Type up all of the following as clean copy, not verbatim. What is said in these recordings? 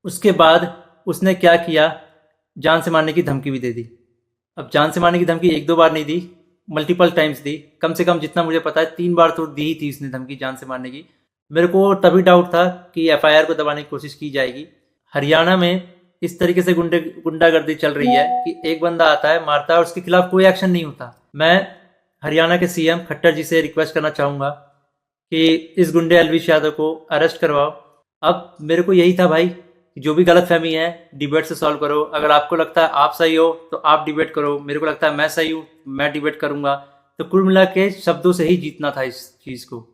उसके बाद उसने क्या किया, जान से मारने की धमकी भी दे दी। अब जान से मारने की धमकी एक दो बार नहीं दी, मल्टीपल टाइम्स दी। कम से कम जितना मुझे पता है 3 बार तो दी ही थी उसने धमकी जान से मारने की। मेरे को तभी डाउट था कि एफआईआर को दबाने की कोशिश की जाएगी। हरियाणा में इस तरीके से गुंडागर्दी चल रही है कि एक बंदा आता है, मारता है और उसके खिलाफ कोई एक्शन नहीं होता। मैं हरियाणा के सीएम खट्टर जी से रिक्वेस्ट करना चाहूँगा कि इस गुंडे एलविश यादव को अरेस्ट करवाओ। अब मेरे को यही था भाई, जो भी गलतफहमी है डिबेट से सॉल्व करो। अगर आपको लगता है आप सही हो तो आप डिबेट करो, मेरे को लगता है मैं सही हूँ, मैं डिबेट करूंगा। तो कुल मिला के शब्दों से ही जीतना था इस चीज़ को।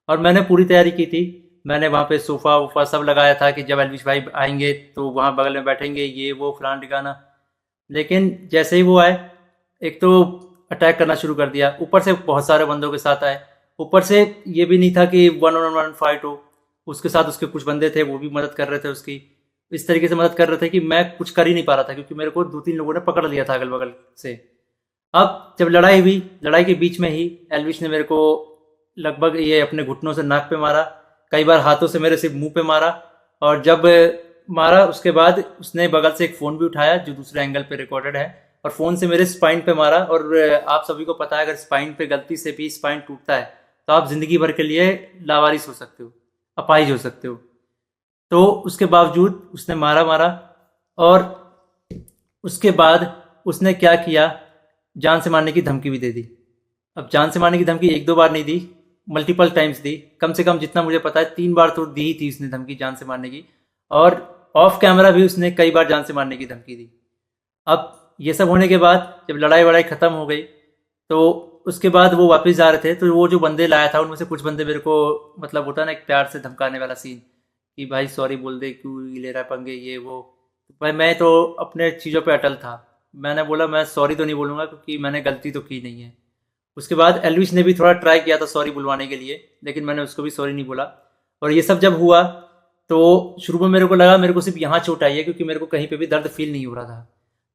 और मैंने पूरी तैयारी की थी। मैंने वहाँ पे सोफ़ा वोफा सब लगाया था कि जब एलविश भाई आएंगे तो वहाँ बगल में बैठेंगे, ये वो फलाना ठिकाना। लेकिन जैसे ही वो आए, एक तो अटैक करना शुरू कर दिया, ऊपर से बहुत सारे बंदों के साथ आए। ऊपर से ये भी नहीं था कि वन ऑन वन फाइट हो, उसके साथ उसके कुछ बंदे थे वो भी मदद कर रहे थे उसकी। इस तरीके से मदद कर रहे थे कि मैं कुछ कर ही नहीं पा रहा था, क्योंकि मेरे को दो तीन लोगों ने पकड़ लिया था अगल बगल से। अब जब लड़ाई हुई, लड़ाई के बीच में ही एलविश ने मेरे को लगभग ये अपने घुटनों से नाक पे मारा, कई बार हाथों से मेरे सिर्फ मुंह पे मारा। और जब मारा उसके बाद उसने बगल से एक फ़ोन भी उठाया जो दूसरे एंगल पे रिकॉर्डेड है, और फ़ोन से मेरे स्पाइन पे मारा। और आप सभी को पता है अगर स्पाइन पे गलती से भी स्पाइन टूटता है तो आप ज़िंदगी भर के लिए लावारिस हो सकते हो, अपाहिज हो सकते हो। तो उसके बावजूद उसने मारा मारा। और उसके बाद उसने क्या किया, जान से मारने की धमकी भी दे दी। अब जान से मारने की धमकी एक दो बार नहीं दी, मल्टीपल टाइम्स दी। कम से कम जितना मुझे पता है 3 बार तो दी ही थी उसने धमकी जान से मारने की। और ऑफ कैमरा भी उसने कई बार जान से मारने की धमकी दी। अब ये सब होने के बाद जब लड़ाई वड़ाई ख़त्म हो गई तो उसके बाद वो वापस जा रहे थे, तो वो जो बंदे लाया था उनमें से कुछ बंदे मेरे को, मतलब होता है ना एक प्यार से धमकाने वाला सीन, कि भाई सॉरी बोल दे, क्यों ले रहा है पंगे ये वो। भाई मैं तो अपने चीज़ों पे अटल था। मैंने बोला मैं सॉरी तो नहीं बोलूँगा क्योंकि मैंने गलती तो की नहीं है। उसके बाद एलविश ने भी थोड़ा ट्राई किया था सॉरी बुलवाने के लिए, लेकिन मैंने उसको भी सॉरी नहीं बोला। और ये सब जब हुआ तो शुरू में मेरे को लगा मेरे को सिर्फ यहाँ चोट आई है, क्योंकि मेरे को कहीं पे भी दर्द फील नहीं हो रहा था।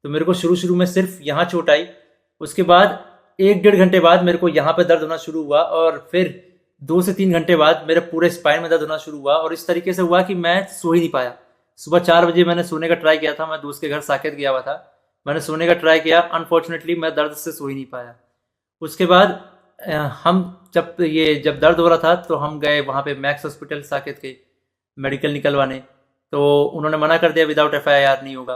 तो मेरे को शुरू शुरू में सिर्फ यहाँ चोट आई। उसके बाद 1 डेढ़ घंटे बाद मेरे को यहाँ पे दर्द होना शुरू हुआ, और फिर 2 से 3 घंटे बाद मेरे पूरे स्पाइन में दर्द होना शुरू हुआ। और इस तरीके से हुआ कि मैं सो ही नहीं पाया। सुबह 4 बजे मैंने सोने का ट्राई किया था, मैं दोस्त के घर साकेत गया हुआ था, मैंने सोने का ट्राई किया, अनफॉर्चुनेटली मैं दर्द से सो ही नहीं पाया। उसके बाद हम जब दर्द हो रहा था तो हम गए वहाँ पे मैक्स हॉस्पिटल साकेत के, मेडिकल निकलवाने। तो उन्होंने मना कर दिया विदाउट एफआईआर नहीं होगा।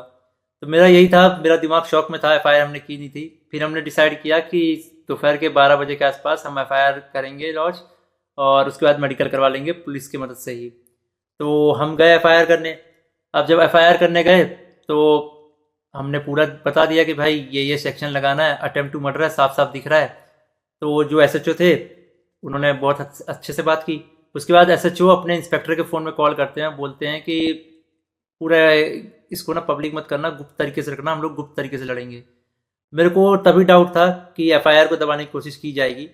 तो मेरा यही था, मेरा दिमाग शॉक में था, एफआईआर हमने की नहीं थी। फिर हमने डिसाइड किया कि दोपहर के 12 बजे के आसपास हम एफआईआर करेंगे लॉन्च, और उसके बाद मेडिकल करवा लेंगे पुलिस की मदद से ही। तो हम गए एफआईआर करने। अब जब एफआईआर करने गए तो हमने पूरा बता दिया कि भाई ये सेक्शन लगाना है, अटेम्प्ट टू मर्डर है, साफ साफ दिख रहा है। तो वो जो एसएचओ थे उन्होंने बहुत अच्छे से बात की। उसके बाद एसएचओ अपने इंस्पेक्टर के फ़ोन में कॉल करते हैं, बोलते हैं कि पूरा इसको ना पब्लिक मत करना, गुप्त तरीके से रखना, हम लोग गुप्त तरीके से लड़ेंगे। मेरे को तभी डाउट था कि एफआईआर को दबाने की कोशिश की जाएगी,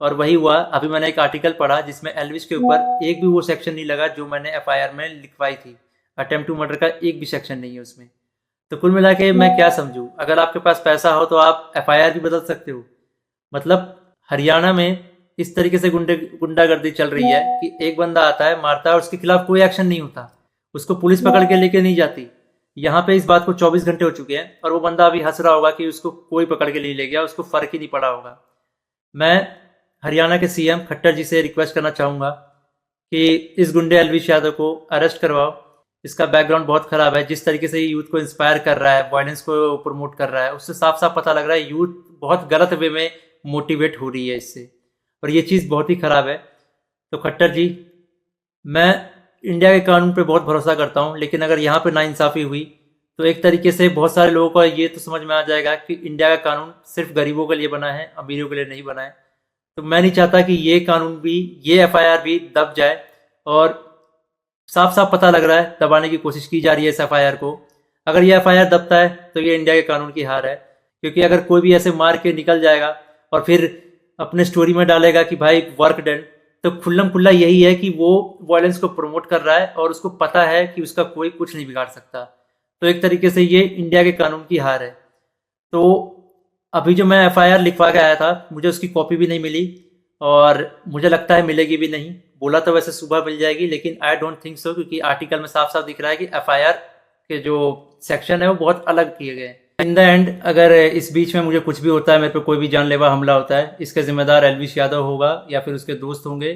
और वही हुआ। अभी मैंने एक आर्टिकल पढ़ा जिसमें एलविश के ऊपर एक भी वो सेक्शन नहीं लगा जो मैंने एफआईआर में लिखवाई थी। अटेम्प्ट टू मर्डर का एक भी सेक्शन नहीं है उसमें। तो कुल मिला के मैं क्या समझूं, अगर आपके पास पैसा हो तो आप एफआईआर भी बदल सकते हो। मतलब हरियाणा में इस तरीके से गुंडागर्दी चल रही है कि एक बंदा आता है, मारता है और उसके खिलाफ कोई एक्शन नहीं होता, उसको पुलिस पकड़ के लेके नहीं जाती। यहाँ पे इस बात को 24 घंटे हो चुके हैं और वो बंदा अभी हंस रहा होगा कि उसको कोई पकड़ के नहीं ले गया, उसको फर्क ही नहीं पड़ा होगा। मैं हरियाणा के सीएम खट्टर जी से रिक्वेस्ट करना चाहूँगा कि इस गुंडे एलविश यादव को अरेस्ट करवाओ। इसका बैकग्राउंड बहुत खराब है, जिस तरीके से यूथ को इंस्पायर कर रहा है, वायलेंस को प्रमोट कर रहा है, उससे साफ साफ पता लग रहा है यूथ बहुत गलत वे में मोटिवेट हो रही है इससे, और ये चीज़ बहुत ही खराब है। तो खट्टर जी, मैं इंडिया के कानून पे बहुत भरोसा करता हूँ, लेकिन अगर यहाँ पे नाइंसाफ़ी हुई तो एक तरीके से बहुत सारे लोगों को ये तो समझ में आ जाएगा कि इंडिया का कानून सिर्फ गरीबों के लिए बना है, अमीरों के लिए नहीं बना है। तो मैं नहीं चाहता कि ये कानून भी, ये एफआईआर भी दब जाए। और साफ साफ पता लग रहा है दबाने की कोशिश की जा रही है इस एफआईआर को। अगर ये एफआईआर दबता है तो ये इंडिया के कानून की हार है, क्योंकि अगर कोई भी ऐसे मार के निकल जाएगा और फिर अपने स्टोरी में डालेगा कि भाई वर्क डन, तो खुल्लम खुल्ला यही है कि वो वायलेंस को प्रमोट कर रहा है और उसको पता है कि उसका कोई कुछ नहीं बिगाड़ सकता। तो एक तरीके से ये इंडिया के कानून की हार है। तो अभी जो मैं एफआईआर लिखवा के आया था, मुझे उसकी कॉपी भी नहीं मिली। और मुझे लगता है मिलेगी भी नहीं। बोला तो वैसे सुबह मिल जाएगी, लेकिन आई डोंट थिंक सो, क्योंकि आर्टिकल में साफ साफ दिख रहा है कि एफआईआर के जो सेक्शन है वो बहुत अलग किए गए हैं। इन द एंड अगर इस बीच में मुझे कुछ भी होता है, मेरे पे कोई भी जानलेवा हमला होता है, इसका जिम्मेदार एलविश यादव होगा या फिर उसके दोस्त होंगे।